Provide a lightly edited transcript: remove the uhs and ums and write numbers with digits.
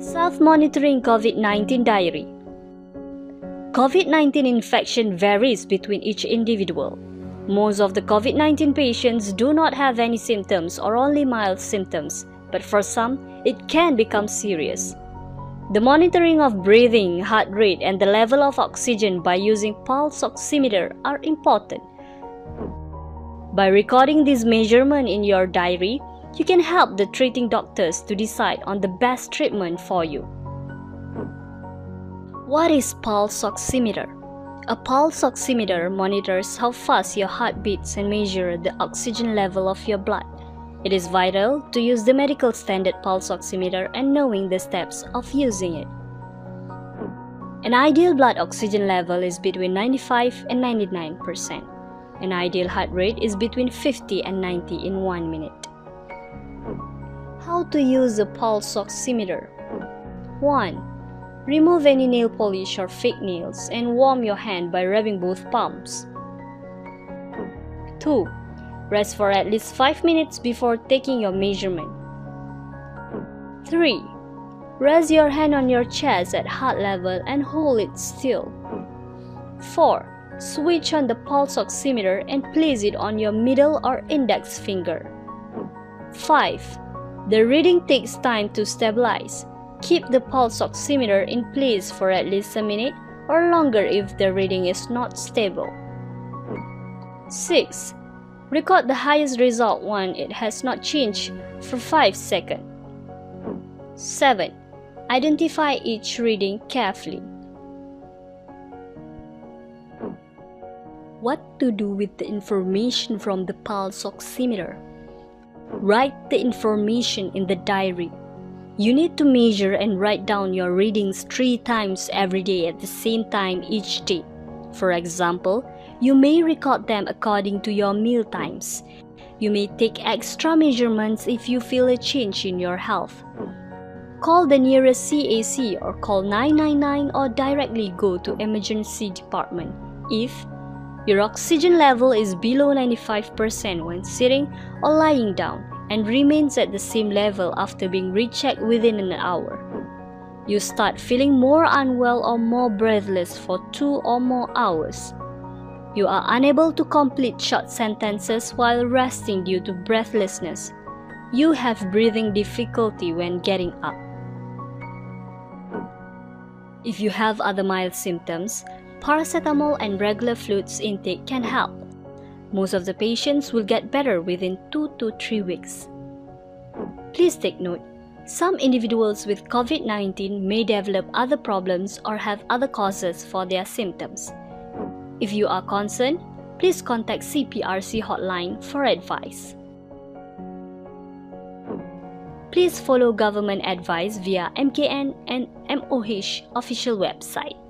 Self-monitoring COVID-19 diary. COVID-19 infection varies between each individual. Most of the COVID-19 patients do not have any symptoms or only mild symptoms, but for some, it can become serious. The monitoring of breathing, heart rate, and the level of oxygen by using Pulse Oximeter are important. By recording this measurement in your diary, you can help the treating doctors to decide on the best treatment for you. What is Pulse Oximeter? A pulse oximeter monitors how fast your heart beats and measures the oxygen level of your blood. It is vital to use the medical standard pulse oximeter and knowing the steps of using it. An ideal blood oxygen level is between 95 and 99%. An ideal heart rate is between 50 and 90 in 1 minute. How to use a pulse oximeter? 1. Remove any nail polish or fake nails and warm your hand by rubbing both palms. 2. Rest for at least 5 minutes before taking your measurement. 3. Rest your hand on your chest at heart level and hold it still. 4. Switch on the pulse oximeter and place it on your middle or index finger. 5. The reading takes time to stabilize. Keep the pulse oximeter in place for at least a minute or longer if the reading is not stable. 6. Record the highest result when it has not changed for 5 seconds. 7. Identify each reading carefully. What to do with the information from the pulse oximeter? Write the information in the diary. You need to measure and write down your readings 3 times every day at the same time each day. For example, you may record them according to your meal times. You may take extra measurements if you feel a change in your health. Call the nearest CAC or call 999 or directly go to emergency department if your oxygen level is below 95% when sitting or lying down and remains at the same level after being rechecked within an hour. You start feeling more unwell or more breathless for 2 or more hours. You are unable to complete short sentences while resting due to breathlessness. You have breathing difficulty when getting up. If you have other mild symptoms, paracetamol and regular fluids intake can help. Most of the patients will get better within 2 to 3 weeks. Please take note, some individuals with COVID-19 may develop other problems or have other causes for their symptoms. If you are concerned, please contact CPRC hotline for advice. Please follow government advice via MKN and MOH official website.